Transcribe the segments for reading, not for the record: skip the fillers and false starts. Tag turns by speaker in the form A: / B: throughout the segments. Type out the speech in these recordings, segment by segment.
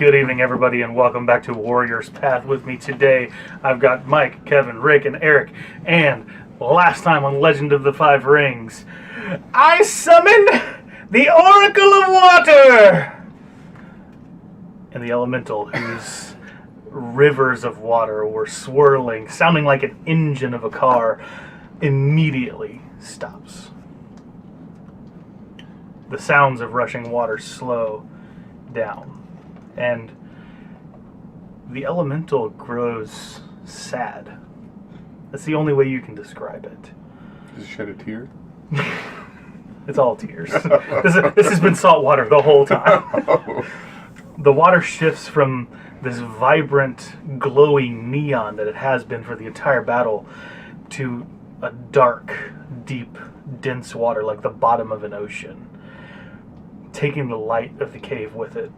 A: Good evening, everybody, and welcome back to Warrior's Path. With me today, I've got Mike, Kevin, Rick, and Eric. And last time on Legend of the Five Rings, I summoned the Oracle of Water! And the elemental, whose rivers of water were swirling, sounding like an engine of a car, immediately stops. The sounds of rushing water slow down. And the elemental grows sad. That's the only way you can describe it.
B: Does it shed a tear?
A: It's all tears. This has been salt water the whole time. The water shifts from this vibrant, glowing neon that it has been for the entire battle to a dark, deep, dense water like the bottom of an ocean, taking the light of the cave with it.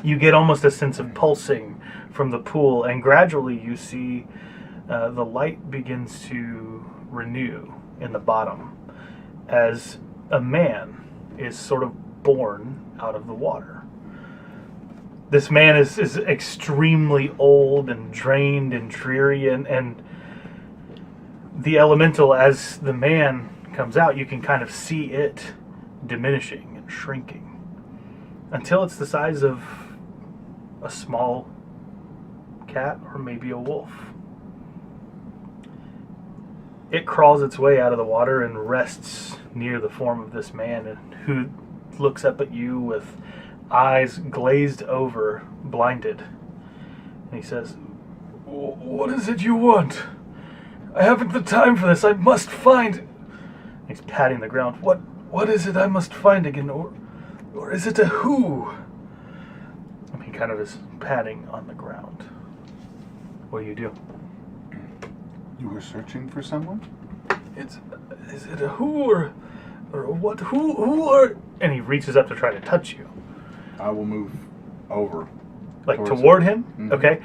A: You get almost a sense of pulsing from the pool, and gradually you see the light begins to renew in the bottom as a man is sort of born out of the water. This man is extremely old and drained and dreary, and the elemental, as the man comes out, you can kind of see it diminishing and shrinking until it's the size of a small cat or maybe a wolf. It crawls its way out of the water and rests near the form of this man, who looks up at you with eyes glazed over, blinded. And he says, "What is it you want? I haven't the time for this. I must find..." He's patting the ground. What is it I must find again? Or is it a who? And he kind of is patting on the ground. What do you do?
B: You were searching for someone?
A: Is it a who or what? Who are... And he reaches up to try to touch you.
B: I will move over.
A: Like toward him?
B: Mm-hmm.
A: Okay.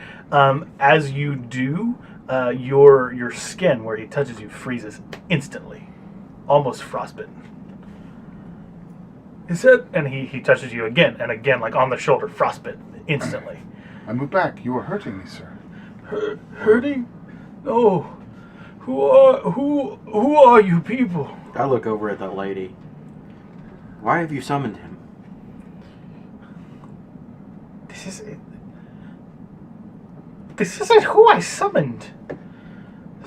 A: As you do, your skin where he touches you freezes instantly. Almost frostbitten. Is it? And he touches you again and again, like on the shoulder, frostbitten instantly.
B: I move back. You are hurting me, sir.
A: Hurting? No. Who are you people?
C: I look over at that lady. Why have you summoned him?
A: This isn't who I summoned.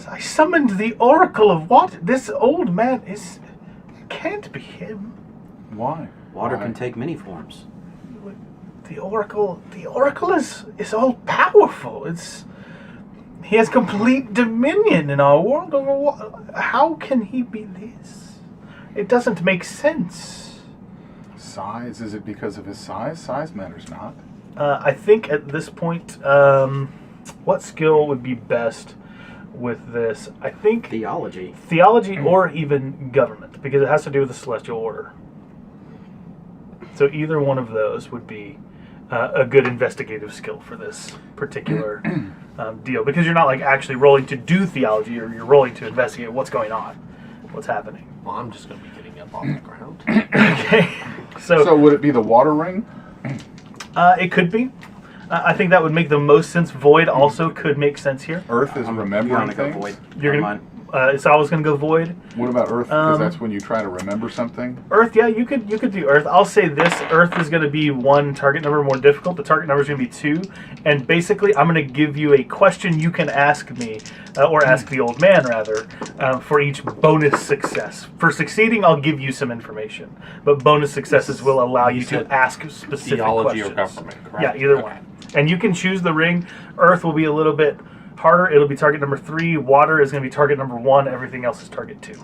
A: I summoned the Oracle of Water. This old man can't be him.
B: Why?
C: Water can take many forms.
A: The Oracle is all powerful. He has complete dominion in our world. How can he be this? It doesn't make sense.
B: Size? Is it because of his size? Size matters not.
A: I think at this point, what skill would be best with this? I think
C: Theology
A: or even government, because it has to do with the Celestial Order. So either one of those would be a good investigative skill for this particular deal, because you're not like actually rolling to do theology, or you're rolling to investigate what's going on, what's happening.
D: Well, I'm just going to be getting up off the ground.
A: Okay.
B: So would it be the water ring?
A: It could be. I think that would make the most sense. Void also could make sense here.
B: Earth is remembering
C: I'm gonna
B: things?
C: go void.
A: You're
C: Never
A: gonna,
C: mind.
A: so I was going to go void.
B: What about Earth? Because that's when you try to remember something.
A: Earth, yeah, you could do Earth. I'll say this: Earth is going to be one target number more difficult. The target number is going to be 2, and basically, I'm going to give you a question you can ask me, or ask the old man rather, for each bonus success. For succeeding, I'll give you some information, but bonus successes will allow you to ask specific
D: Theology
A: questions.
D: or government, correct?
A: Yeah, either one. And you can choose the ring. Earth will be a little bit harder. It'll be target number 3. Water is going to be target number 1. Everything else is target 2.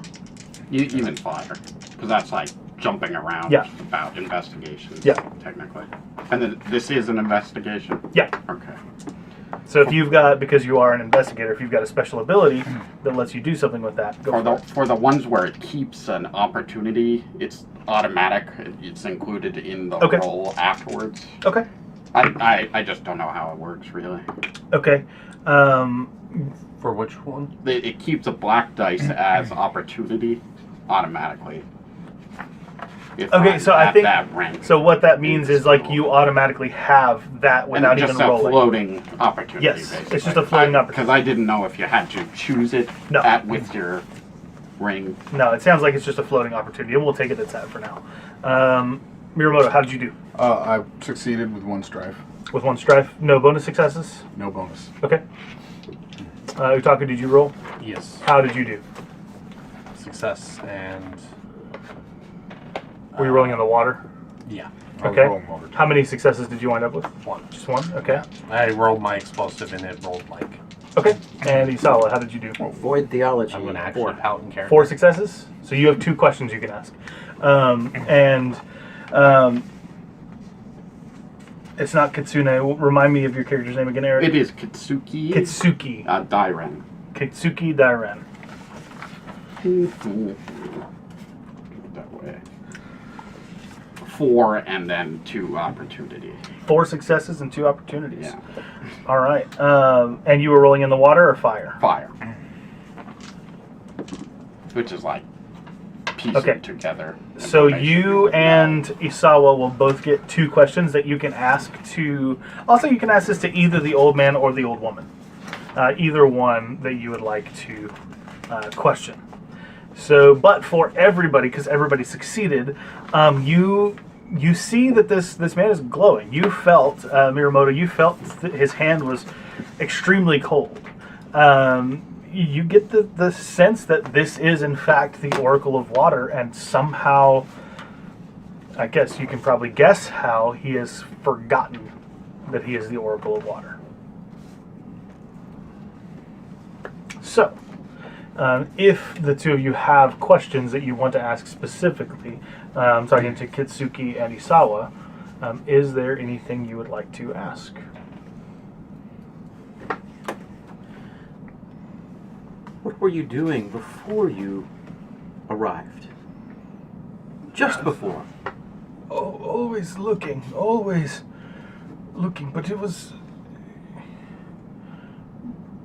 E: Even fire, because that's like jumping around about investigations, technically. And then this is an investigation?
A: Yeah.
E: Okay.
A: So if you've got, because you are an investigator, if you've got a special ability that lets you do something with that, go for it.
E: For the ones where it keeps an opportunity, it's automatic. It's included in the roll afterwards.
A: Okay.
E: I just don't know how it works, really.
A: Okay.
D: For which one?
E: It keeps a black dice as opportunity automatically. if
A: Okay,
E: I'm
A: so I
E: at
A: think
E: that rank.
A: so. What that means is like you automatically have that
E: And
A: without
E: just
A: even
E: a
A: rolling.
E: floating opportunity.
A: Yes,
E: basically.
A: it's just a floating opportunity.
E: Because I didn't know if you had to choose it
A: No.
E: with your ring.
A: No, it sounds like it's just a floating opportunity, and we'll take it at that for now. Miramoto, how did you do?
B: I succeeded with 1 strife.
A: With 1 strife, no bonus successes.
B: No bonus.
A: Okay. Utaku, did you roll?
D: Yes.
A: How did you do?
D: Success and.
A: Were you rolling in the water?
D: Yeah.
B: I was
A: Okay.
B: rolling water.
A: How many successes did you wind up with?
D: 1.
A: Just 1? Okay.
D: I rolled my explosive and it rolled like.
A: Okay. And Isawa, how did you do?
C: Void theology.
D: I'm gonna actually
C: 4.
D: pout and care.
A: 4 successes? So you have 2 questions you can ask. It's not Kitsune. Remind me of your character's name again, Eric.
E: It is Kitsuki.
A: Kitsuki.
E: Dairen.
A: Kitsuki Dairen.
E: That way. 4 and then 2 opportunities.
A: 4 successes and 2 opportunities.
E: Yeah.
A: All right. And you were rolling in the water or fire?
E: Fire. Which is like piecing
A: Okay.
E: together.
A: So
E: information
A: you
E: would know.
A: and Isawa will both get 2 questions that you can ask to... Also, you can ask this to either the old man or the old woman. Either one that you would like to question. So, but for everybody, because everybody succeeded, you see that this man is glowing. You felt, Miramoto, you felt his hand was extremely cold. You get the sense that this is, in fact, the Oracle of Water, and somehow, I guess you can probably guess how he has forgotten that he is the Oracle of Water. So, if the 2 of you have questions that you want to ask specifically, I'm talking to Kitsuki and Isawa, is there anything you would like to ask?
C: What were you doing before you arrived? Just before.
A: Oh, always looking, but it was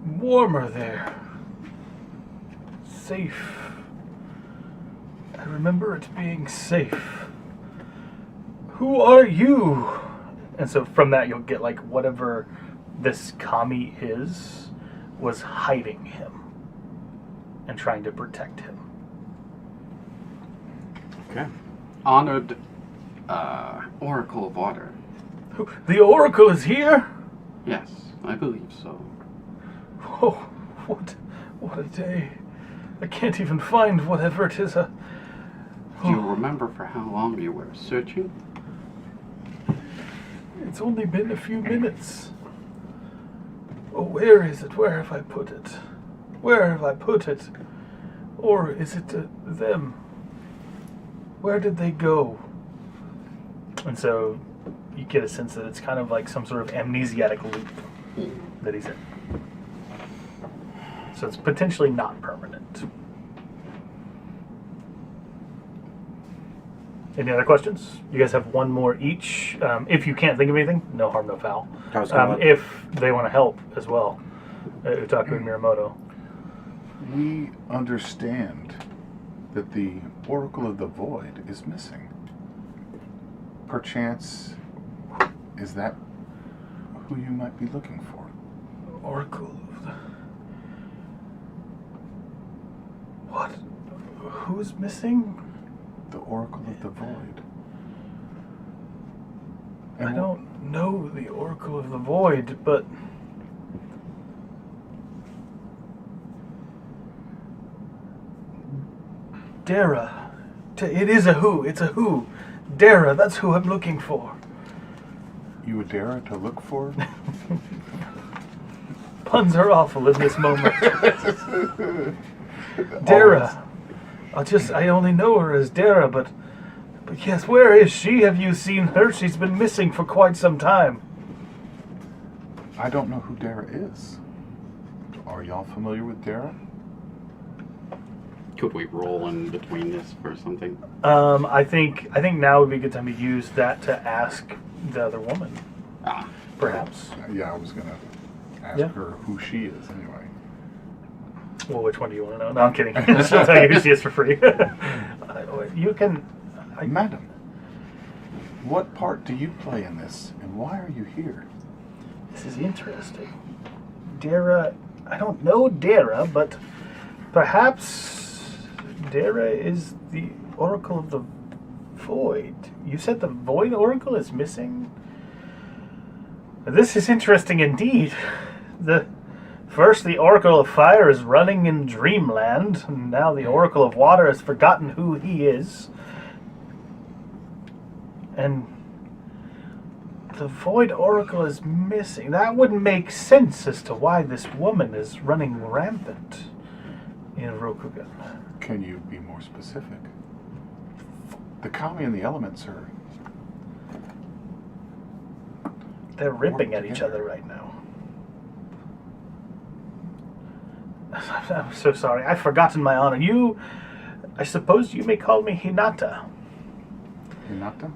A: warmer there. Safe. I remember it being safe. Who are you? And so from that you'll get like whatever this kami is was hiding him and trying to protect him.
C: Okay.
E: Honored Oracle of Water.
A: The Oracle is here?
E: Yes, I believe so.
A: Oh, what a day. I can't even find whatever it is.
E: Do you remember for how long you were searching?
A: It's only been a few minutes. Oh, where is it? Where have I put it? Where have I put it? Or is it them? Where did they go? And so you get a sense that it's kind of like some sort of amnesiac loop that he's in. So it's potentially not permanent. Any other questions? You guys have 1 more each. If you can't think of anything, no harm, no foul. If they want to help as well, Utaku and Miramoto.
B: We understand that the Oracle of the Void is missing. Perchance, is that who you might be looking for?
A: Oracle of the... What? Who's missing?
B: The Oracle of the Void.
A: I don't know the Oracle of the Void, but... Dara. It is a who. It's a who. Dara, that's who I'm looking for.
B: You would dare to look for?
A: Puns are awful in this moment. Dara. I only know her as Dara, but yes, where is she? Have you seen her? She's been missing for quite some time.
B: I don't know who Dara is. Are y'all familiar with Dara?
E: Could we roll in between this for something?
A: I think now would be a good time to use that to ask the other woman, perhaps.
B: Yeah, I was gonna ask her who she is anyway.
A: Well, which one do you want to know? No, I'm kidding. She'll tell you who she is for free. You can.
B: Madam, what part do you play in this, and why are you here?
A: This is interesting. Dara, I don't know Dara, but perhaps Dara is the Oracle of the Void. You said the Void Oracle is missing? This is interesting indeed. First, the Oracle of Fire is running in Dreamland, and now the Oracle of Water has forgotten who he is. And the Void Oracle is missing. That wouldn't make sense as to why this woman is running rampant in Rokugan.
B: Can you be more specific? The Kami and the elements are...
A: They're ripping at
B: together.
A: each other right now. I'm so sorry. I've forgotten my honor. I suppose you may call me Hinata.
B: Hinata?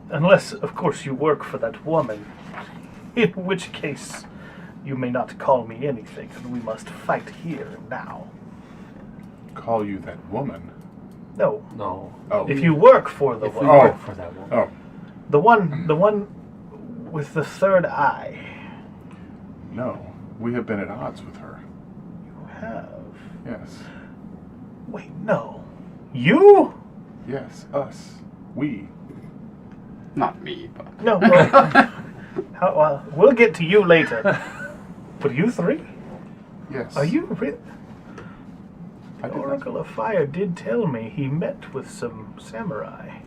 A: Unless, of course, you work for that woman. In which case, you may not call me anything, and we must fight here and now.
B: Call you that woman?
A: No.
D: No.
B: Oh.
A: If you work for the
D: If we
A: woman.
D: work for that one.
B: Oh,
A: The one with the third eye.
B: no. We have been at odds with her.
A: You have.
B: Yes.
A: Wait, no. You?
B: Yes, us. We.
E: Not me, but
A: No. We'll get to you later. But you three?
B: Yes.
A: Are you really?
B: I
A: The
B: did
A: Oracle of Fire did tell me he met with some samurai.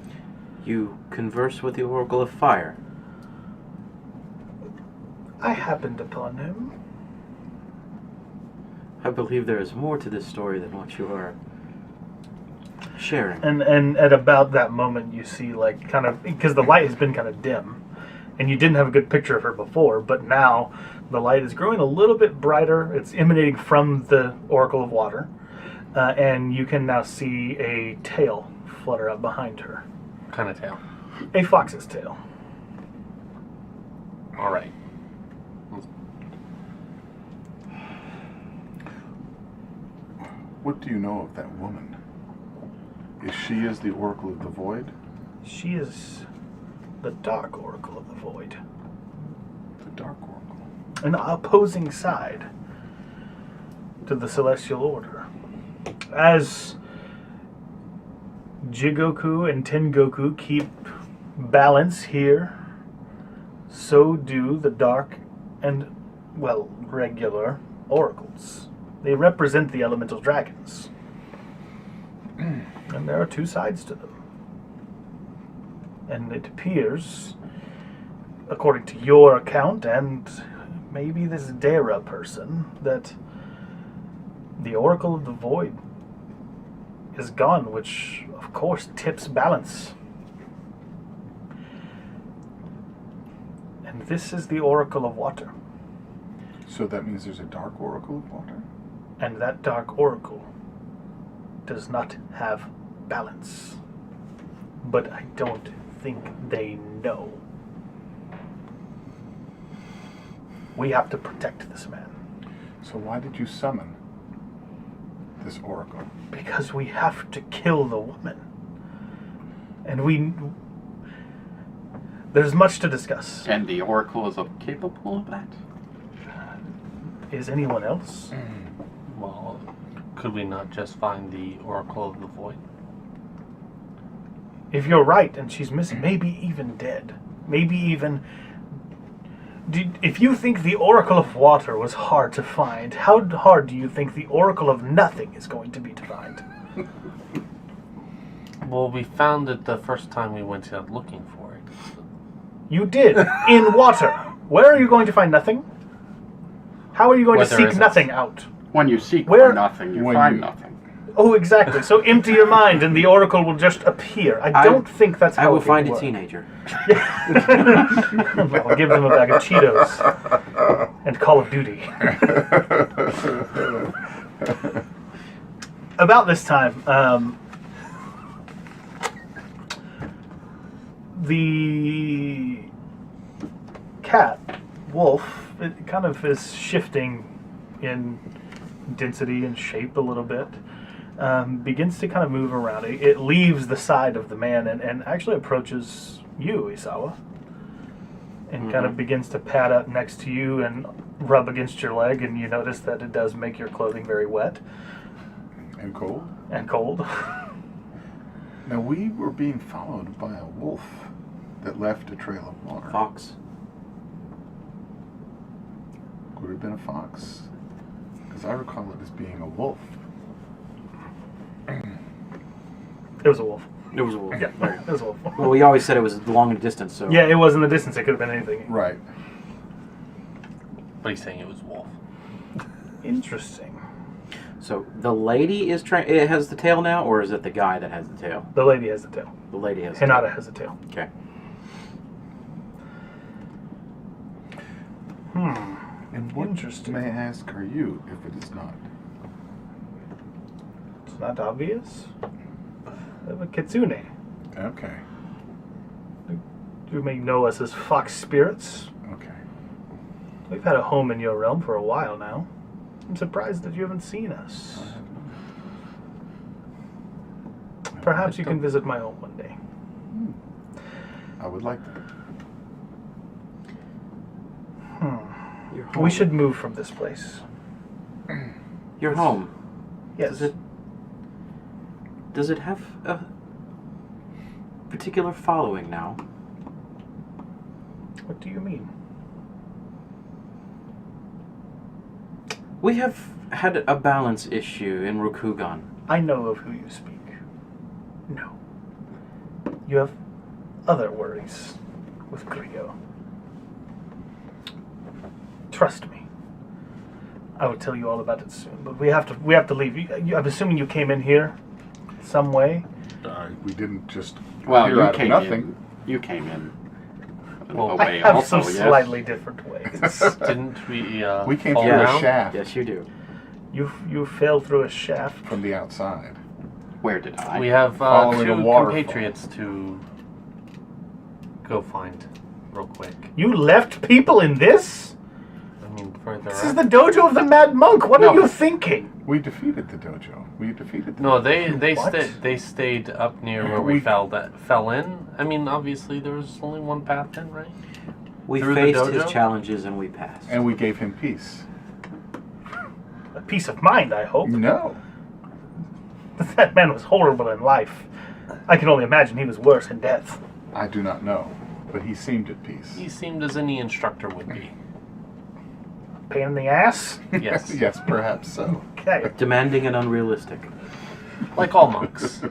C: You converse with the Oracle of Fire.
A: I happened upon him.
C: I believe there is more to this story than what you are sharing.
A: And at about that moment, you see, like, kind of, because the light has been kind of dim, and you didn't have a good picture of her before, but now the light is growing a little bit brighter. It's emanating from the Oracle of Water, and you can now see a tail flutter up behind her.
D: What kind of tail?
A: A fox's tail.
D: All right.
B: What do you know of that woman? Is she as the Oracle of the Void?
A: She is the Dark Oracle of the Void.
B: The Dark Oracle.
A: An opposing side to the Celestial Order. As Jigoku and Tengoku keep balance here, so do the Dark and, well, regular Oracles. They represent the elemental dragons. And there are two sides to them. And it appears, according to your account, and maybe this Dara person, that the Oracle of the Void is gone, which, of course, tips balance. And this is the Oracle of Water.
B: So that means there's a Dark Oracle of Water?
A: And that Dark Oracle does not have balance. But I don't think they know. We have to protect this man.
B: So why did you summon this Oracle?
A: Because we have to kill the woman. And there's much to discuss.
E: and the Oracle is capable of that.
A: Is anyone else?
D: Well, could we not just find the Oracle of the Void?
A: If you're right and she's missing, maybe even dead. Maybe even... If you think the Oracle of Water was hard to find, how hard do you think the Oracle of Nothing is going to be to find?
D: Well, we found it the first time we went out looking for it.
A: You did, in water. Where are you going to find nothing? How are you going
D: Where
A: to
D: there
A: seek
D: isn't.
A: nothing out?
E: When you seek
A: Where-
E: for nothing, you
B: when
E: find
B: you-
E: nothing.
A: Oh, exactly. So empty your mind and the Oracle will just appear. I don't think that's how
C: I will
A: it would
C: find a
A: work.
C: teenager.
A: I'll give them a bag of Cheetos and Call of Duty. About this time, the cat, Wolf, it kind of is shifting in density and shape a little bit. begins to kind of move around. It leaves the side of the man and actually approaches you, Isawa. And kind of begins to pad up next to you and rub against your leg, and you notice that it does make your clothing very wet.
B: And cold?
A: And cold.
B: Now, we were being followed by a wolf that left a trail of water.
C: Fox.
B: Could it have been a fox? Because I recall it as being a wolf.
A: It was a wolf.
C: It was a wolf.
A: Yeah, it was a wolf.
C: Well, we always said it was long in the distance, so...
A: Yeah, it was in the distance. It could have been anything.
B: Right.
D: But he's saying it was wolf.
A: Interesting.
C: So, the lady is trying... It has the tail now, or is it the guy that has the tail?
A: The lady has the tail.
C: The lady has the tail.
A: Hinata has the tail.
C: Okay.
B: And what,
A: Interesting.
B: may I ask, are you, if it is not?
A: It's not obvious. A kitsune.
B: Okay.
A: You may know us as fox spirits.
B: Okay.
A: We've had a home in your realm for a while now. I'm surprised that you haven't seen us. Perhaps you can visit my home one day.
B: I would like that.
C: Your home.
A: We should move from this place.
C: Your home.
A: Yes.
C: Does it have a particular following now?
A: What do you mean?
C: We have had a balance issue in Rokugan.
A: I know of who you speak. No. You have other worries with Griyo. Trust me. I will tell you all about it soon, but we have to leave. I'm assuming you came in here some way.
B: We didn't just
E: Well,
B: appear
E: you
B: out of
E: came
B: nothing.
E: in. You came in.
D: Well,
E: a
A: I
E: way
A: have
E: also,
A: some
E: yes.
A: slightly different ways.
D: Didn't we,
B: We came
D: fall
B: through a
D: down?
B: shaft
C: Yes, you do.
A: You fell through a shaft.
B: from the outside.
E: Where did I?
D: We have
B: Following
D: two
B: a waterfall.
D: compatriots to go find real quick.
A: You left people in this?
D: I mean, further
A: This is
D: up.
A: the dojo of the Mad Monk. What
E: No.
A: are you thinking?
B: We defeated the dojo. We defeated the
D: No,
B: dojo.
D: they stayed up near where we fell in. I mean, obviously there was only one path in, right?
C: We
D: Through the
C: faced his
D: dojo?
C: challenges and we passed.
B: And we gave him peace.
A: A peace of mind, I hope.
B: No.
A: That man was horrible in life. I can only imagine he was worse in death.
B: I do not know. But he seemed at peace.
D: He seemed as any instructor would be.
A: Pain in the ass?
D: Yes.
B: Yes, perhaps so.
A: Okay.
C: Demanding and unrealistic.
D: Like all monks.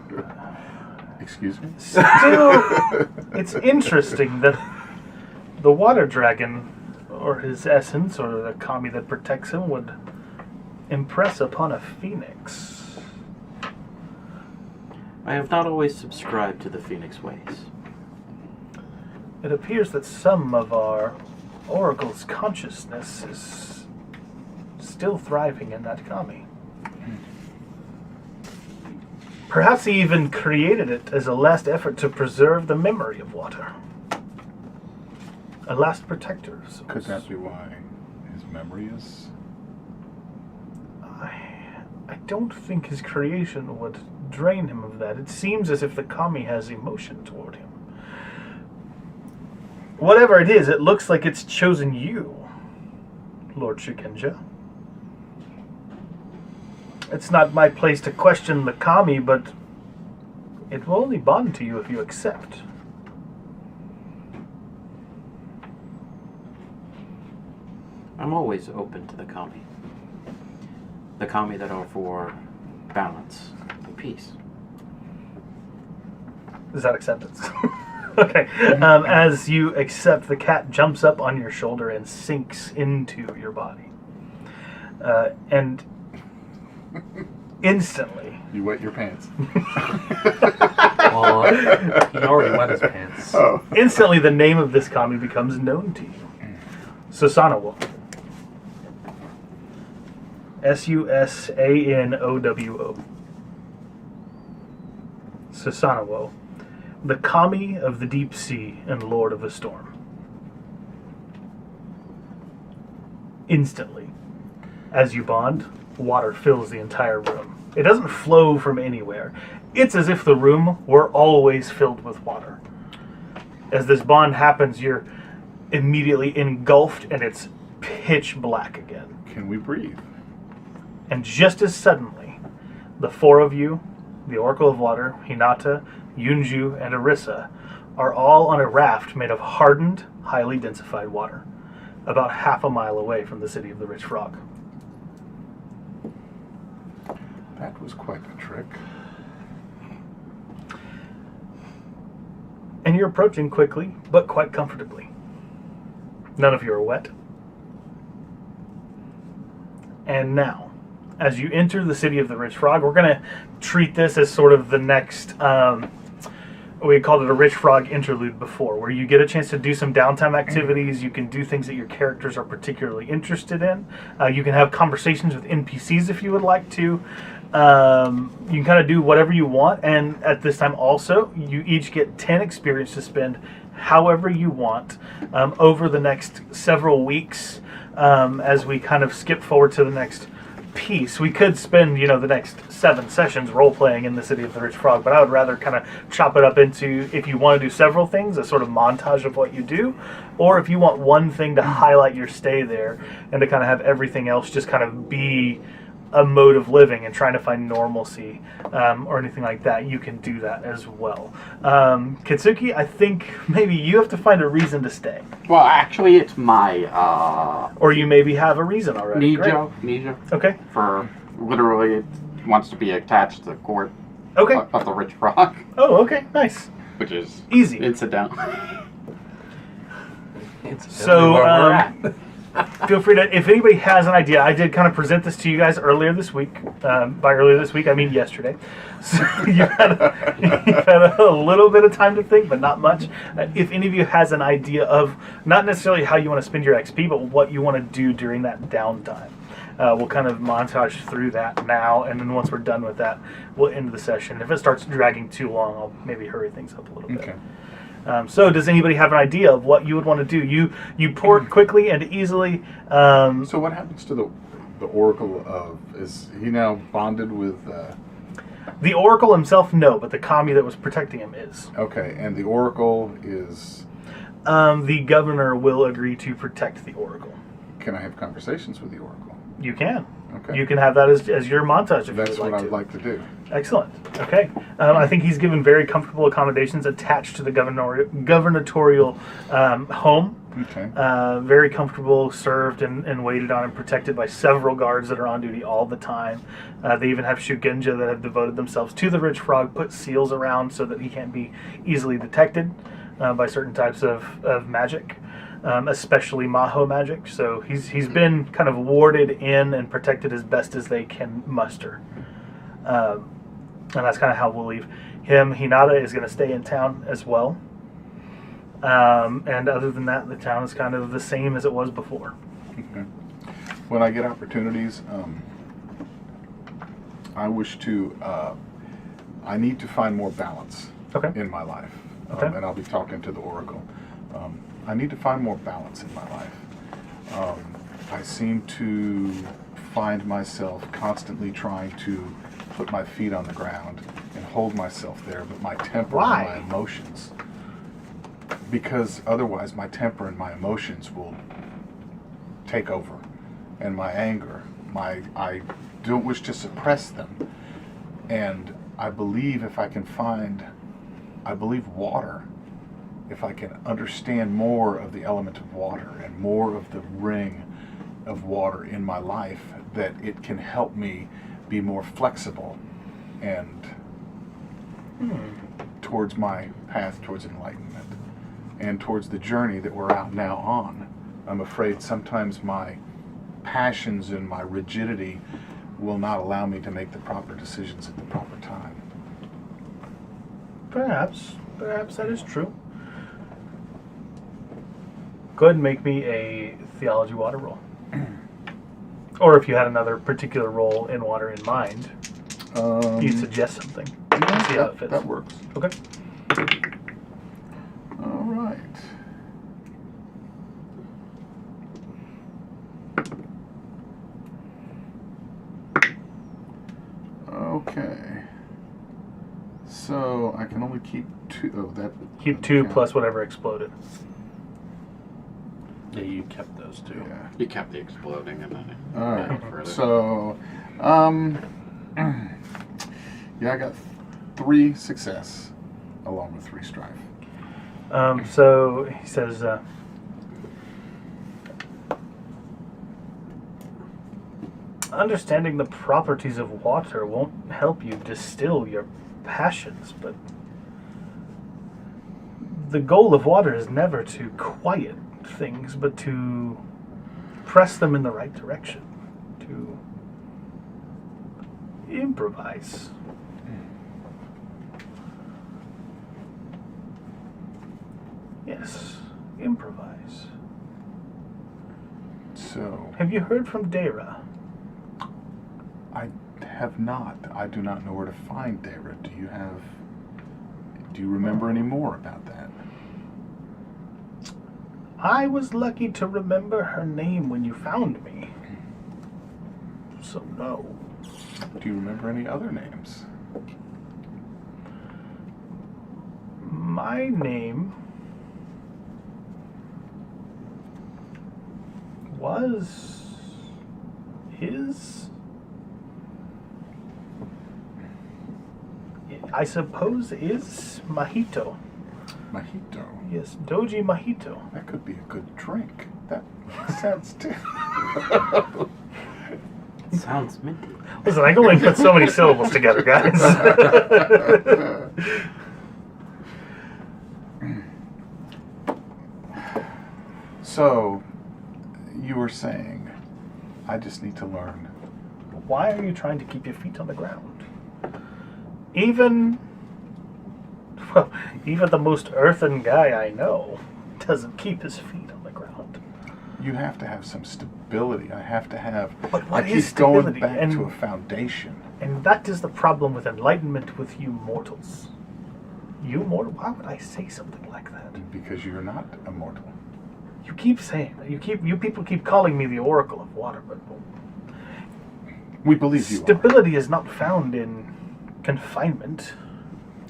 B: Excuse me?
A: Still, it's interesting that the water dragon, or his essence, or the kami that protects him, would impress upon a phoenix.
C: I have not always subscribed to the Phoenix ways.
A: It appears that some of our oracle's consciousness is still thriving in that kami. Perhaps he even created it as a last effort to preserve the memory of water. A last protector of sorts.
B: Could that be why his memory is...
A: I don't think his creation would drain him of that. It seems as if the kami has emotion toward him. Whatever it is, it looks like it's chosen you, Lord Shikenja. It's not my place to question the kami, but it will only bond to you if you accept.
C: I'm always open to the kami. The kami that are for balance and peace.
A: Is that acceptance? Okay. As you accept, the cat jumps up on your shoulder and sinks into your body. And instantly...
B: You wet your pants.
D: Well, he already wet his pants.
B: Oh.
A: Instantly, the name of this kami becomes known to you. Susanowo. Susanowo. Susanowo. The kami of the deep sea and lord of the storm. Instantly, as you bond, water fills the entire room. It doesn't flow from anywhere. It's as if the room were always filled with water. As this bond happens, you're immediately engulfed and it's pitch black again.
B: Can we breathe?
A: And just as suddenly, the four of you, the Oracle of Water, Hinata, Yunju, and Arissa, are all on a raft made of hardened, highly densified water, about half a mile away from the city of the Rich Frog.
B: That was quite the trick.
A: And you're approaching quickly, but quite comfortably. None of you are wet. And now, as you enter the city of the Rich Frog, we're going to treat this as sort of the next, we called it a Rich Frog interlude before, where you get a chance to do some downtime activities. You can do things that your characters are particularly interested in. You can have conversations with NPCs if you would like to. You can kind of do whatever you want, and at this time also, you each get 10 experience to spend however you want over the next several weeks as we kind of skip forward to the next piece. We could spend, the next 7 sessions role-playing in the City of the Rich Frog, but I would rather kind of chop it up into, if you want to do several things, a sort of montage of what you do, or if you want one thing to highlight your stay there and to kind of have everything else just kind of be a mode of living and trying to find normalcy or anything like that, you can do that as well. Kitsuki, I think maybe you have to find a reason to stay.
E: Well, actually, it's my
A: Or you maybe have a reason already.
E: Nijo.
A: Okay.
E: For literally wants to be attached to the court
A: Okay.
E: of the Rich Frog,
A: Oh, okay. Nice.
E: which is
A: Easy.
E: incidental.
D: It's
A: So,
D: where we're at.
A: Feel free to, if anybody has an idea, I did kind of present this to you guys earlier this week. By earlier this week, I mean yesterday. So you've had a little bit of time to think, but not much. If any of you has an idea of not necessarily how you want to spend your XP, but what you want to do during that downtime, we'll kind of montage through that now, and then once we're done with that, we'll end the session. If it starts dragging too long, I'll maybe hurry things up a little bit.
B: Okay.
A: So does anybody have an idea of what you would want to do? You port quickly and easily.
B: So what happens to the Oracle of? Is he now bonded with?
A: The Oracle himself, no, but the kami that was protecting him is.
B: Okay, and the Oracle is.
A: The governor will agree to protect the Oracle.
B: Can I have conversations with the Oracle?
A: You can.
B: Okay.
A: You can have that as your montage if
B: That's
A: you would
B: what
A: like
B: I would
A: to.
B: like to do.
A: Excellent. Okay. I think he's given very comfortable accommodations attached to the gubernatorial home.
B: Okay.
A: Very comfortable, served and waited on and protected by several guards that are on duty all the time. They even have Shugenja that have devoted themselves to the Rich Frog, put seals around so that he can't be easily detected by certain types of magic. Especially Maho magic. So he's been kind of warded in and protected as best as they can muster. And that's kind of how we'll leave him. Hinata is going to stay in town as well. And other than that, the town is kind of the same as it was before.
B: Okay. When I get opportunities, I wish to. I need to find more balance
A: Okay.
B: in my life,
A: Okay.
B: and I'll be talking to the Oracle. I need to find more balance in my life. I seem to find myself constantly trying to put my feet on the ground and hold myself there, but my temper
A: Why?
B: and my emotions, because otherwise my temper and my emotions will take over, and my anger, I don't wish to suppress them, and I believe if I can find, water, if I can understand more of the element of water and more of the ring of water in my life, that it can help me be more flexible and towards my path towards enlightenment and towards the journey that we're out now on. I'm afraid sometimes my passions and my rigidity will not allow me to make the proper decisions at the proper time.
A: Perhaps that is true. Go ahead and make me a theology water roll. Or if you had another particular role in water in mind, you'd suggest something. See how it fits.
B: That works.
A: Okay.
B: All right. Okay. So I can only keep 2. Oh, that.
A: Keep 2
B: okay.
A: plus whatever exploded.
D: Yeah, you kept those 2.
B: Yeah.
E: You kept the exploding and then it
B: All right.
E: went further.
B: So, yeah, I got 3 success along with 3 strife.
A: So he says, understanding the properties of water won't help you distill your passions, but the goal of water is never to quiet things, but to press them in the right direction, to improvise. Yes, improvise.
B: So,
A: Have you heard from Dara?
B: I have not. I do not know where to find Dara. Do you remember any more about that?
A: I was lucky to remember her name when you found me. So no.
B: Do you remember any other names?
A: My name I suppose is Mahito.
B: Mahito.
A: Yes, Doji Mahito.
B: That could be a good drink. That makes sense too.
C: Sounds minty.
A: Listen, I can only put so many syllables together, guys.
B: So, you were saying, I just need to learn.
A: Why are you trying to keep your feet on the ground? Even the most earthen guy I know doesn't keep his feet on the ground.
B: You have to have some stability. I have to have.
A: But what
B: I
A: is
B: keep going
A: stability?
B: back
A: And-
B: to a foundation.
A: And that is the problem with enlightenment with you mortals. You mortal? Why would I say something like that?
B: Because you're not immortal.
A: You keep saying that. You people keep calling me the Oracle of Water, but
B: We believe you
A: stability is not found in confinement.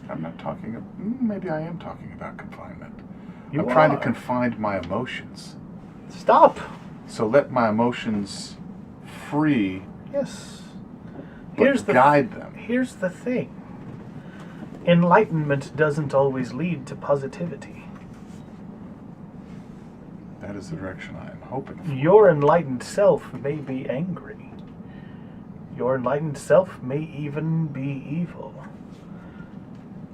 B: are. I'm not talking. Maybe I am talking about confinement.
A: You
B: I'm trying to
A: are.
B: confine my emotions.
A: Stop.
B: So let my emotions free,
A: Yes.
B: but guide them.
A: Here's the thing. Enlightenment doesn't always lead to positivity.
B: That is the direction I am hoping for.
A: Your enlightened self may be angry. Your enlightened self may even be evil.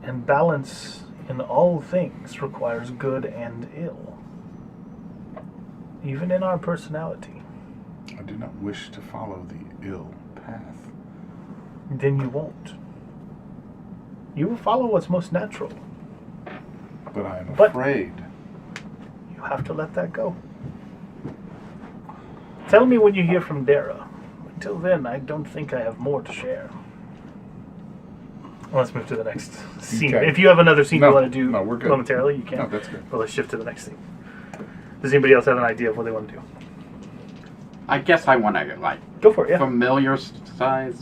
A: And balance in all things requires good and ill. Even in our personality.
B: I do not wish to follow the ill path.
A: Then you won't. You will follow what's most natural.
B: But I am
A: But-
B: afraid.
A: You have to let that go. Tell me when you hear from Dara. Until then, I don't think I have more to share. Well, let's move to the next scene.
B: Okay.
A: If you have another scene
B: No,
A: you want to do
B: no, we're good.
A: momentarily, you can.
B: No, that's good.
A: Well, let's shift to the next scene. Does anybody else have an idea of what they want to do?
E: I guess I want to
A: Go for it, yeah.
E: familiarize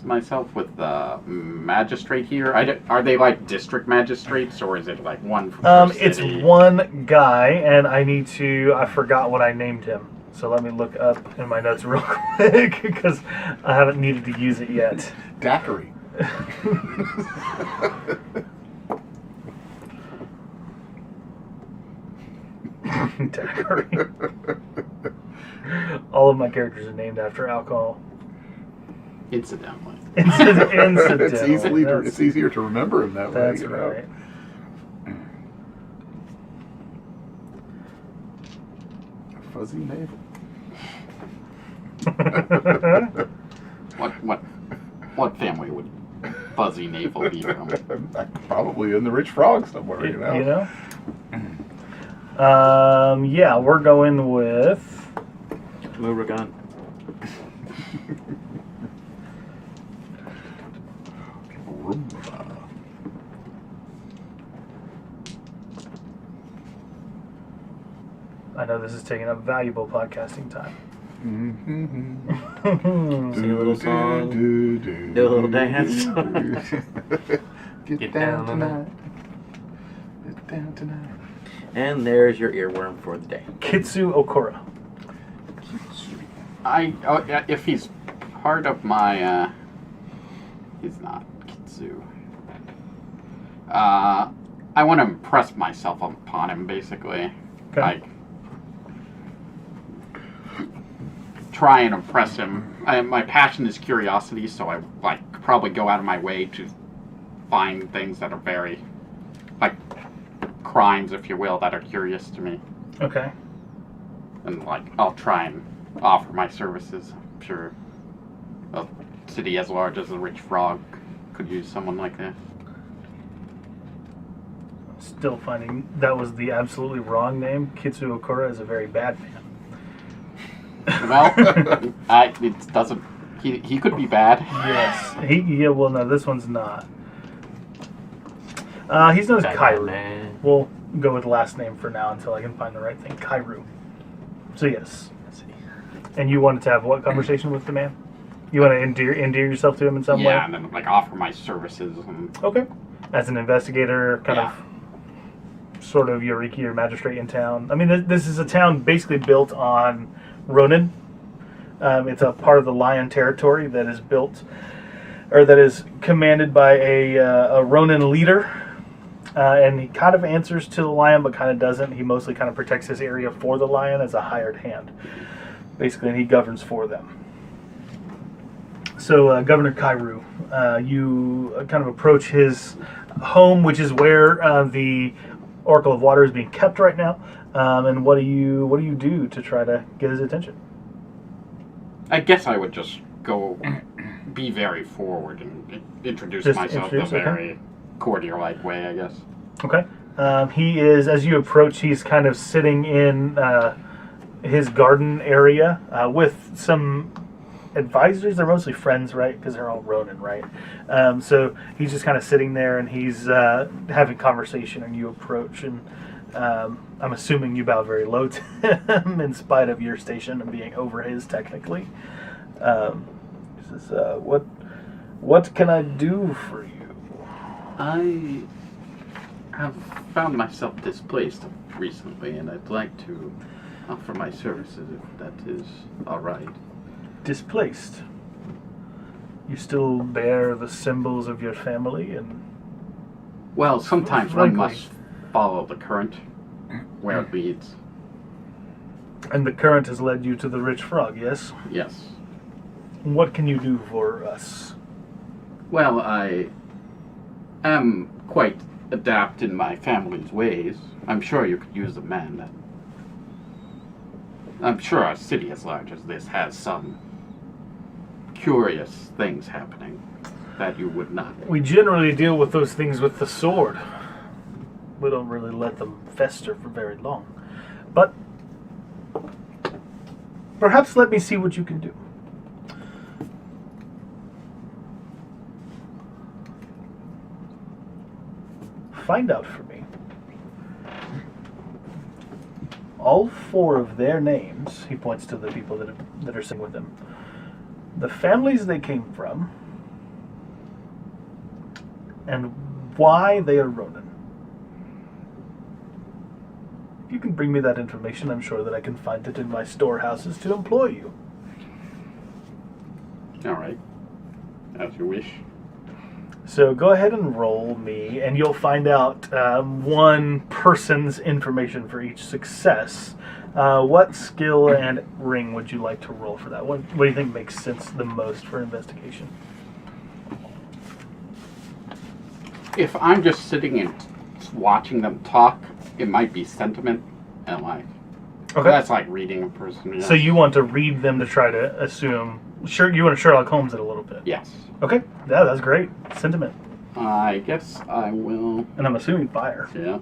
E: myself with the magistrate here. Are they like district magistrates, or is it like one from per
A: It's
E: city?
A: one guy, and I forgot what I named him. So let me look up in my notes real quick, because I haven't needed to use it yet.
B: Daiquiri.
A: Daiquiri. All of my characters are named after alcohol.
E: Incidentally.
A: Incidentally.
B: It's easier to remember him that way.
A: That's
B: you know?
A: right.
B: Fuzzy navel.
E: What family would Fuzzy Navel be from?
B: Probably in the Rich Frog somewhere, you know?
A: You know? Yeah, we're going with...
C: Murugan.
B: Roomba.
A: I know this is taking up valuable podcasting time.
C: Sing a little song. Do a little dance.
B: Get down tonight. Get down tonight.
C: And there's your earworm for the day.
A: Kitsu Okura.
E: If he's part of my, he's not Kitsu. I want to impress myself upon him, basically.
A: Okay.
E: Like, try and impress him. My passion is curiosity, so I probably go out of my way to find things that are very, like, crimes, if you will, that are curious to me.
A: Okay.
E: And I'll try and offer my services. I'm sure a city as large as the Rich Frog could use someone like that.
A: Still finding that was the absolutely wrong name. Kitsu Okura is a very bad man.
E: Well, it doesn't. He could be bad.
A: Yes. Well, no, this one's not. He's known as Kairu.
D: Man.
A: We'll go with last name for now until I can find the right thing. Kairu. So yes. And you wanted to have what conversation with the man? You want to endear yourself to him in some way?
E: Yeah, and then offer my services. And,
A: Okay. As an investigator, kind of sort of Yoriki or magistrate in town. I mean, this is a town basically built on Ronin. It's a part of the Lion territory that is built, or that is commanded by a Ronin leader. And he kind of answers to the Lion, but kind of doesn't. He mostly kind of protects his area for the Lion as a hired hand, basically, and he governs for them. So, Governor Kairu, you kind of approach his home, which is where the Oracle of Water is being kept right now. And what do you do to try to get his attention?
E: I guess I would just go be very forward and introduce myself in a very courtier-like way, I guess.
A: Okay. He is, as you approach, he's kind of sitting in his garden area with some advisors. They're mostly friends, right? Because they're all Ronin, right? So he's just kind of sitting there and he's having conversation, and you approach, and I'm assuming you bow very low to him in spite of your station and being over his technically. He says, what can I do for you?
E: I have found myself displaced recently, and I'd like to offer my services if that is all right.
A: Displaced? You still bear the symbols of your family and...
E: Well, sometimes one must follow the current where it leads.
A: And the current has led you to the Rich Frog, yes?
E: Yes.
A: What can you do for us?
E: Well, I am quite adept in my family's ways. I'm sure you could use a man. I'm sure a city as large as this has some curious things happening that you would not.
A: We generally deal with those things with the sword. We don't really let them fester for very long. But perhaps let me see what you can do. Find out for me. All four of their names, he points to the people that are sitting with him, the families they came from, and why they are Ronin. If you can bring me that information, I'm sure that I can find it in my storehouses to employ you.
E: All right. As you wish.
A: So go ahead and roll me, and you'll find out one person's information for each success. What skill and ring would you like to roll for that? What do you think makes sense the most for investigation?
E: If I'm just sitting and watching them talk, it might be sentiment and like.
A: Okay.
E: That's like reading a person. Yeah.
A: So you want to read them to try to assume. Sure, you want to Sherlock Holmes it a little bit.
E: Yes.
A: Okay. Yeah, that's great. Sentiment.
E: I guess I will.
A: And I'm assuming fire.
E: Yeah.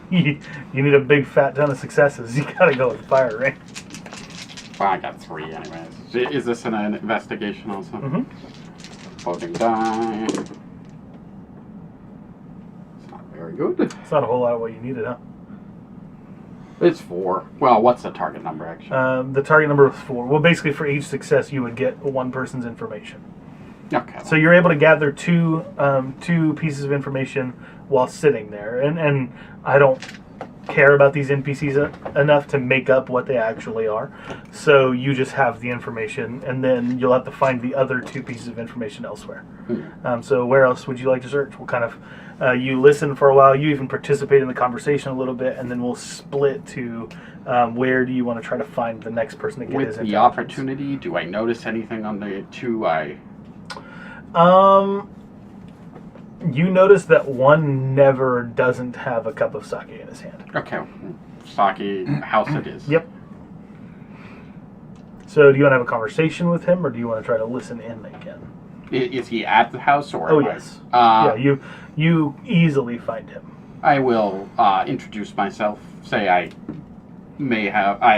A: You need a big fat ton of successes. You gotta go with fire, right?
E: Well, I got 3 anyways. Is this an investigation also?
A: Mm-hmm.
E: Floating die. It's not very good.
A: It's not a whole lot of what you needed, huh?
E: It's 4. Well, what's the target number, actually?
A: The target number is 4. Well, basically, for each success, you would get one person's information.
E: Okay.
A: So you're able to gather two pieces of information while sitting there, and I don't care about these NPCs enough to make up what they actually are. So you just have the information, and then you'll have to find the other 2 pieces of information elsewhere. So where else would you like to search? What kind of you listen for a while, you even participate in the conversation a little bit, and then we'll split to where do you want to try to find the next person to get his
E: With the
A: intelligence.
E: opportunity, do I notice anything on the 2
A: You notice that one never doesn't have a cup of sake in his hand.
E: Okay. Sake house it is.
A: Yep. So do you want to have a conversation with him, or do you want to try to listen in again?
E: Is he at the house or?
A: Oh
E: am I-
A: yes. Yeah, you easily find him.
E: I will introduce myself. Say I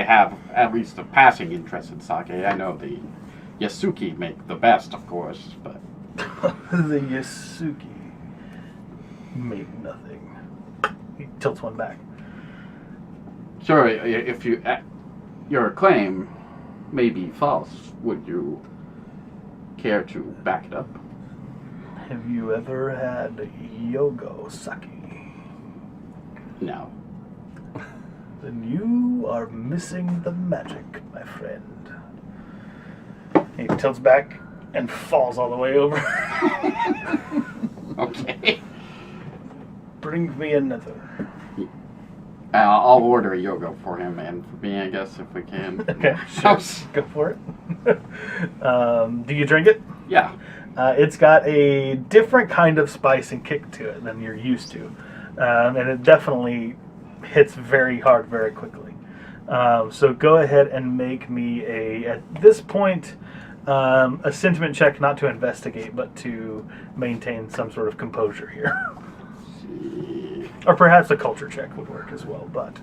E: have at least a passing interest in sake. I know the Yasuki make the best, of course, but
A: The Yasuki make nothing. He tilts one back.
E: sure. If your claim may be false, would you care to back it up?
A: Have you ever had Yogo sake?
E: No.
A: Then you are missing the magic, my friend. He tilts back and falls all the way over.
E: Okay.
A: Bring me another.
E: I'll order a yoga for him and for me, I guess, if we can.
A: Okay, sure. Go for it. Do you drink it?
E: Yeah.
A: It's got a different kind of spice and kick to it than you're used to. And it definitely hits very hard very quickly. So go ahead and make me at this point, a sentiment check, not to investigate, but to maintain some sort of composure here. Or perhaps a culture check would work as well, but...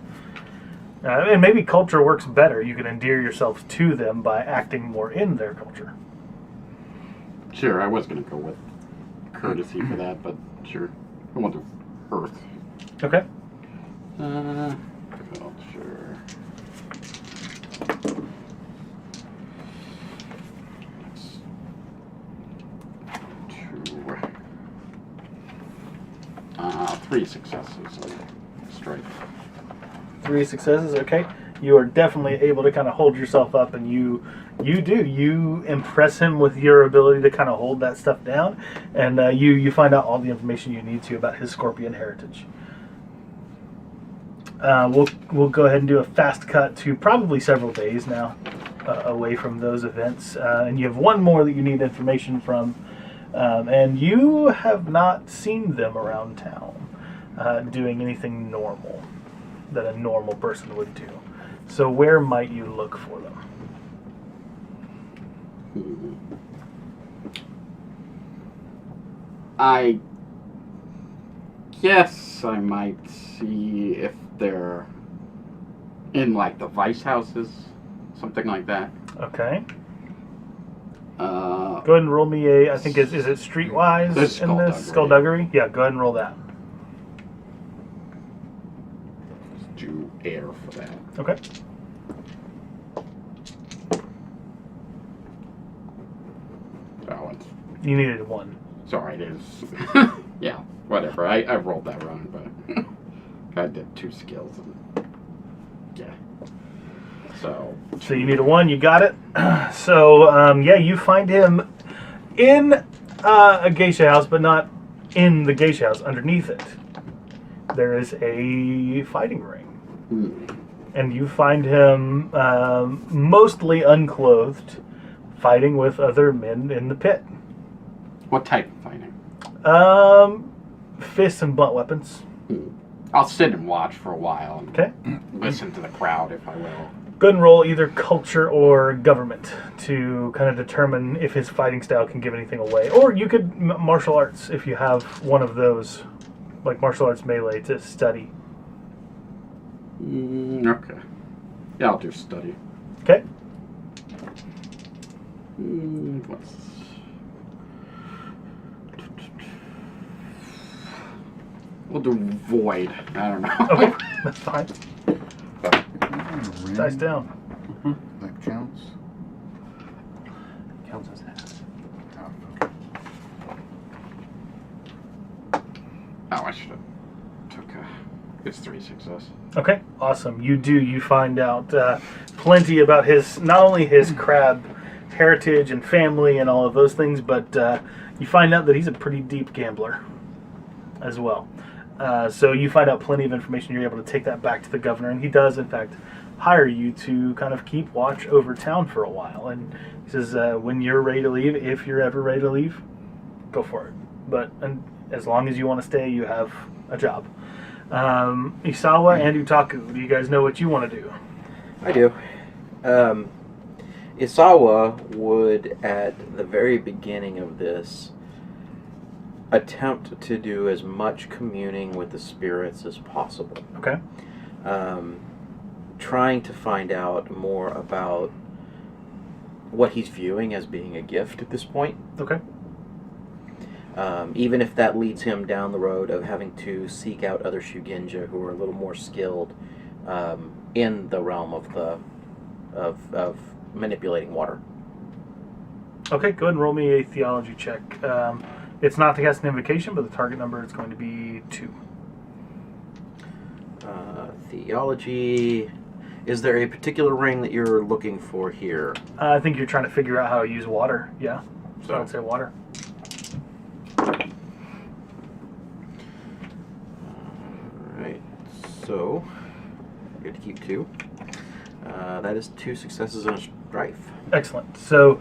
A: and maybe culture works better. You can endear yourself to them by acting more in their culture.
E: Sure, I was going to go with courtesy for that, but sure. I want to earth.
A: Okay.
E: Culture. 2. 3 successes on strength.
A: 3 successes, okay. You are definitely able to kind of hold yourself up, and you impress him with your ability to kind of hold that stuff down, and you find out all the information you need to about his scorpion heritage. We'll go ahead and do a fast cut to probably several days now away from those events, and you have one more that you need information from, and you have not seen them around town doing anything normal that a normal person would do. So where might you look for them?
E: I guess I might see if they're in like the vice houses, something like that.
A: Okay.
E: Uh,
A: Go ahead and roll me a, I think, is it streetwise
E: It's
A: in this?
E: skullduggery.
A: Skullduggery? Yeah, go ahead and roll that.
E: let's do air for that.
A: Okay.
E: Oh, it's,
A: You needed 1.
E: sorry, it is. Yeah, whatever. I rolled that wrong, but I did 2 skills. And, yeah. So
A: So you need a 1, you got it. So, yeah, you find him in a geisha house, but not in the geisha house. Underneath it, there is a fighting ring. And you find him mostly unclothed, fighting with other men in the pit.
E: what type of fighting?
A: Fists and blunt weapons.
E: I'll sit and watch for a while and
A: Okay.
E: listen to the crowd, if I will.
A: Go ahead and roll either culture or government to kind of determine if his fighting style can give anything away. Or you could martial arts if you have one of those, like martial arts melee, to study.
E: Okay. Yeah, I'll do study.
A: Okay.
E: What's... We'll do void. I don't know.
A: Okay. That's fine.
E: But
A: dice down.
B: That counts.
D: Counts as half.
B: Oh, okay.
E: Oh, I should have took it's 3 success.
A: Okay, awesome. You do. You find out plenty about not only his crab heritage and family and all of those things, but you find out that he's a pretty deep gambler as well. So you find out plenty of information. You're able to take that back to the governor, and he does, in fact, hire you to kind of keep watch over town for a while. And he says, when you're ready to leave, if you're ever ready to leave, go for it. But as long as you want to stay, you have a job. Isawa and Utaku, do you guys know what you want to do?
C: I do. Isawa would, at the very beginning of this, attempt to do as much communing with the spirits as possible.
A: Okay.
C: Trying to find out more about what he's viewing as being a gift at this point.
A: Okay.
C: Even if that leads him down the road of having to seek out other Shugenja who are a little more skilled in the realm of manipulating water.
A: Okay, go ahead and roll me a theology check. It's not to cast an invocation, but the target number is going to be 2.
C: Theology. Is there a particular ring that you're looking for here?
A: I think you're trying to figure out how to use water. Yeah. So I'd say water.
C: Alright, so good to keep 2. That is 2 successes and a strife.
A: Excellent. So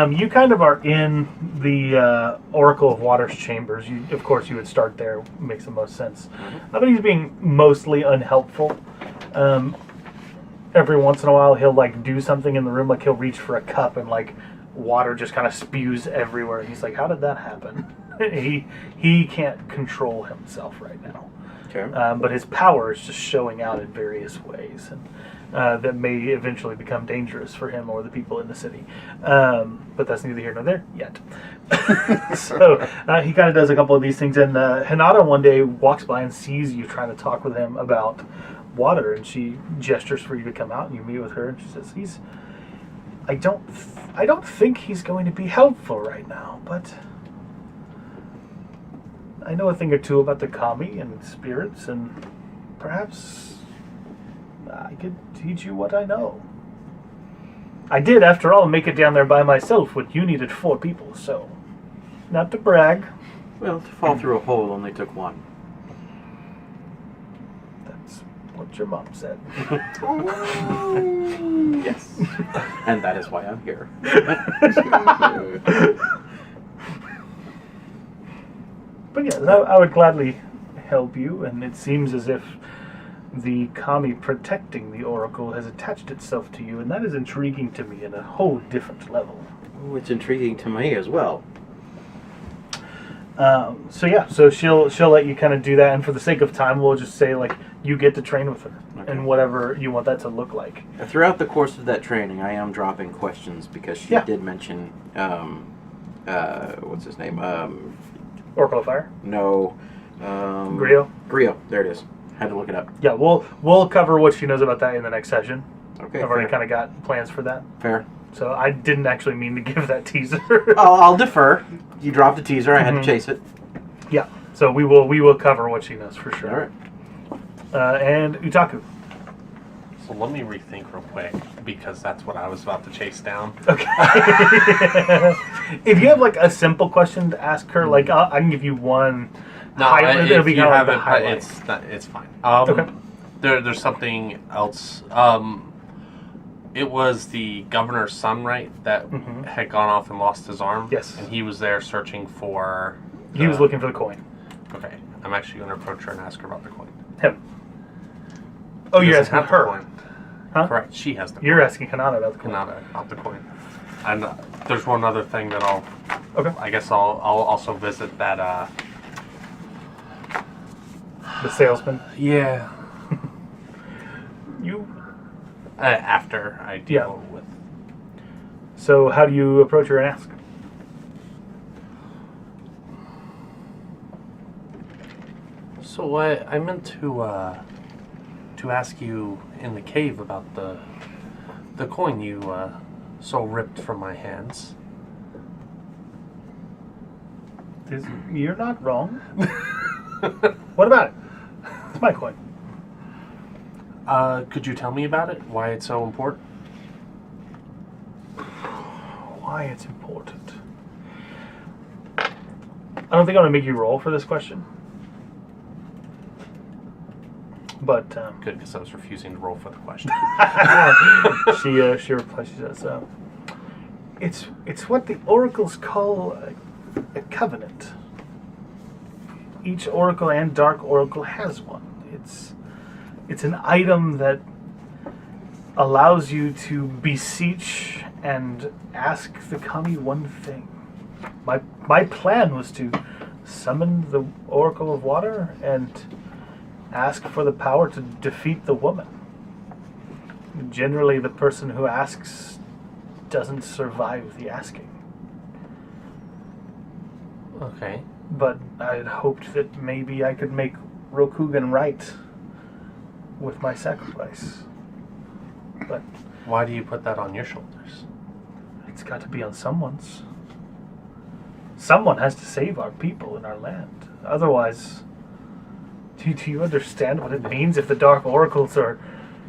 A: you kind of are in the Oracle of Water's chambers. Of course, you would start there. Makes the most sense. But he's being mostly unhelpful. Every once in a while, he'll do something in the room, like he'll reach for a cup and water just kind of spews everywhere. He's like, "How did that happen?" he can't control himself right now.
C: Okay.
A: But his power is just showing out in various ways, and that may eventually become dangerous for him or the people in the city. But that's neither here nor there yet. So he kind of does a couple of these things, and Hinata one day walks by and sees you trying to talk with him about water, and she gestures for you to come out, and you meet with her, and she says, I don't think he's going to be helpful right now, but I know a thing or two about the kami and spirits, and perhaps I could teach you what I know. I did, after all, make it down there by myself when you needed 4 people, so not to brag.
C: Well, to fall through a hole only took 1.
A: That's what your mom said.
C: Yes. And that is why I'm here.
A: But yes, I would gladly help you, and it seems as if the kami protecting the oracle has attached itself to you, and that is intriguing to me in a whole different level.
C: Oh, it's intriguing to me as well.
A: So she'll let you kind of do that, and for the sake of time, we'll just say you get to train with her,
C: Okay.
A: and whatever you want that to look like.
C: Throughout the course of that training, I am dropping questions because she did mention, what's his name?
A: Oracle of Fire.
C: No.
A: Griot.
C: Griot. There it is. Had to look it up.
A: Yeah, we'll cover what she knows about that in the next session.
C: Okay.
A: I've already kind of got plans for that.
C: Fair.
A: So I didn't actually mean to give that teaser.
C: I'll defer. You dropped a teaser. I had to chase it.
A: Yeah. So we will cover what she knows for sure.
C: All right.
A: And Utaku.
D: So let me rethink real quick, because that's what I was about to chase down.
A: Okay. If you have a simple question to ask her, I can give you one.
D: No, if you
A: kinda
D: haven't,
A: the highlight.
D: it's fine.
A: Okay.
D: There's something else. It was the governor's son, right, that had gone off and lost his arm?
A: Yes.
D: And he was there searching for...
A: He was looking for the coin.
D: Okay. I'm actually going to approach her and ask her about the coin.
A: Him. Oh,
D: He
A: you're
D: doesn't
A: asking
D: have the
A: her.
D: coin.
A: Huh?
D: Correct. She has the coin.
A: You're asking Hinata about the coin.
D: Not about the coin. And there's one other thing that
A: Okay.
D: I guess I'll also visit that...
A: The salesman.
D: Yeah.
A: You.
D: After I deal with...
A: So how do you approach her and ask?
D: So I meant to ask you in the cave about the The coin you so ripped from my hands.
A: You're not wrong. What about it? It's my coin.
D: Could you tell me about it? Why it's so important?
A: Why it's important? I don't think I'm going to make you roll for this question. But
D: Good, because I was refusing to roll for the question.
A: she replies. She says, "It's what the oracles call a covenant. Each oracle and dark oracle has one. It's an item that allows you to beseech and ask the kami one thing. My plan was to summon the Oracle of Water and ask for the power to defeat the woman. Generally, the person who asks doesn't survive the asking.
D: Okay.
A: But I had hoped that maybe I could make Rokugan right with my sacrifice. But
D: Why do you put that on your shoulders?
A: it's got to be on someone's. Someone has to save our people and our land. Otherwise, do you understand what it means if the Dark Oracles are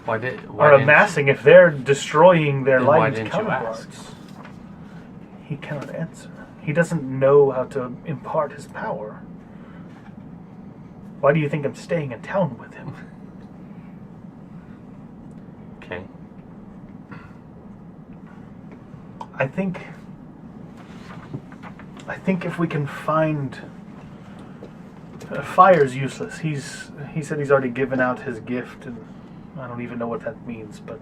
D: Why
A: amassing, if they're destroying their
D: Then why
A: light
D: didn't you
A: counterparts? He cannot answer. He doesn't know how to impart his power. Why do you think I'm staying in town with him?
D: Okay.
A: I think if we can find fire's useless. He said he's already given out his gift, and I don't even know what that means. But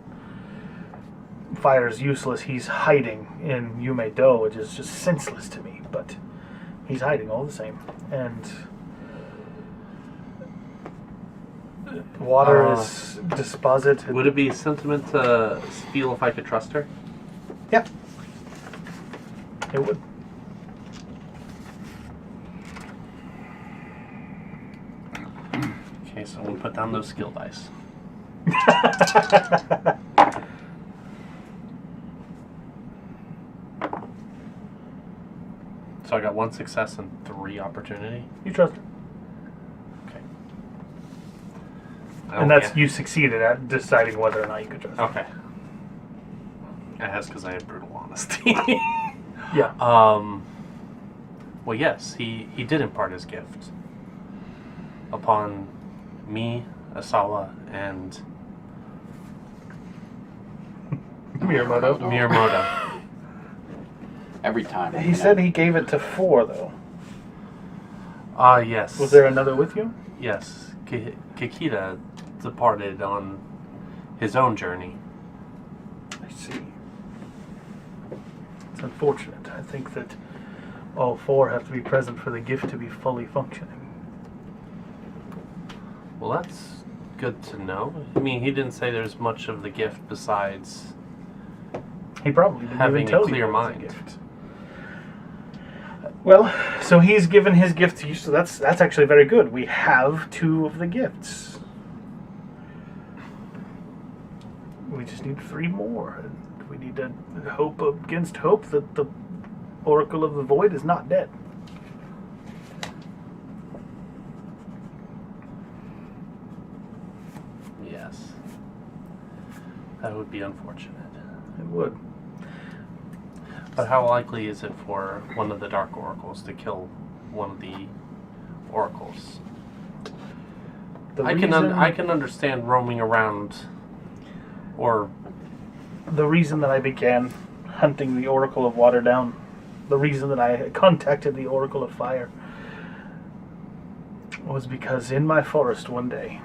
A: fire's useless. He's hiding in Yume-Do, which is just senseless to me. But he's hiding all the same. And water is disposited.
D: Would it be sentiment to feel if I could trust her?
A: Yep. It would.
D: Okay, so we'll put down those skill dice. So I got 1 success and 3 opportunity.
A: You trust her.
D: Okay.
A: And that's you succeeded at deciding whether or not you could trust her.
D: Okay. That's because I have brutal honesty.
A: Yeah.
D: Well, yes, he did impart his gift upon me, Asawa, and
A: Miyamoto.
D: Miyamoto.
E: Every time.
A: He said he gave it to 4, though.
D: Yes.
A: Was there another with you?
D: Yes. Kikita departed on his own journey.
A: I see. It's unfortunate. I think that all 4 have to be present for the gift to be fully functioning.
D: Well, that's good to know. I mean, he didn't say there's much of the gift besides
A: He probably didn't
D: having
A: even tell
D: a clear
A: you it was a
D: mind.
A: gift. Well, so he's given his gift to you, so that's actually very good. We have 2 of the gifts. We just need 3 more. And we need to hope against hope that the Oracle of the Void is not dead.
D: Yes. That would be unfortunate.
A: It would.
D: But how likely is it for one of the Dark Oracles to kill one of the Oracles? I can understand roaming around, or
A: the reason that I began hunting the Oracle of Water down, the reason that I contacted the Oracle of Fire, was because in my forest one day,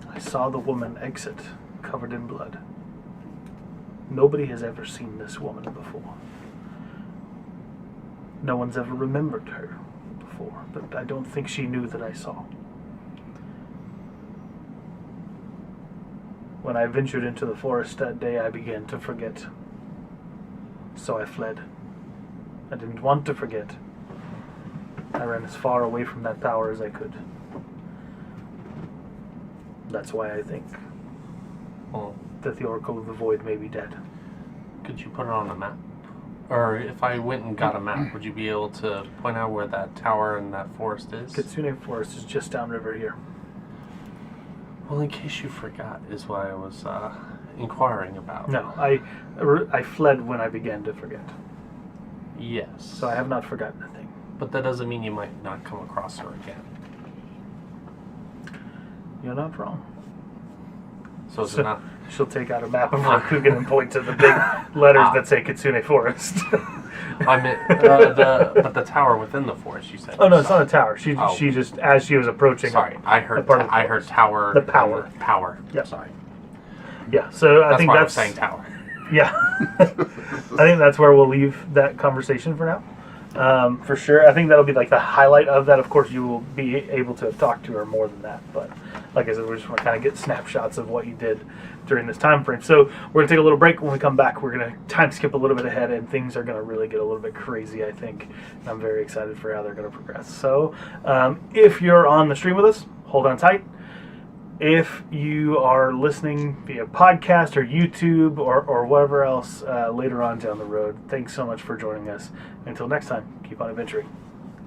A: I saw the woman exit covered in blood. Nobody has ever seen this woman before. No one's ever remembered her before, but I don't think she knew that I saw. When I ventured into the forest that day, I began to forget. So I fled. I didn't want to forget. I ran as far away from that power as I could. That's why I think
D: well,
A: that the Oracle of the Void may be dead.
D: Could you put it on a map? Or if I went and got a map, would you be able to point out where that tower and that forest is?
A: Kitsune Forest is just downriver here.
D: Well, in case you forgot, is what I was inquiring about.
A: No, I fled when I began to forget.
D: Yes.
A: So I have not forgotten a thing.
D: But that doesn't mean you might not come across her again.
A: You're not wrong.
D: So is it not?
A: She'll take out a map of Rokugan and point to the big letters that say Kitsune Forest.
D: I meant but the tower within the forest. You said.
A: Oh no, it's not a tower. She
D: Oh.
A: she just as she was approaching.
D: Sorry, I heard
A: part of the
D: I heard tower.
A: The power.
D: and Power.
A: Yep.
D: Sorry.
A: Yeah. So I
D: That's
A: think
D: why I
A: that's
D: was saying tower.
A: Yeah. I think that's where we'll leave that conversation for now. For sure. I think that'll be like the highlight of that. Of course, you will be able to talk to her more than that. But like I said, we just want to kind of get snapshots of what you did during this time frame. So we're going to take a little break. When we come back, we're going to time skip a little bit ahead, and things are going to really get a little bit crazy, I think. And I'm very excited for how they're going to progress. So if you're on the stream with us, hold on tight. If you are listening via podcast or YouTube or whatever else later on down the road, thanks so much for joining us. Until next time, keep on adventuring.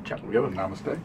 A: Ciao.
B: We have a namaste.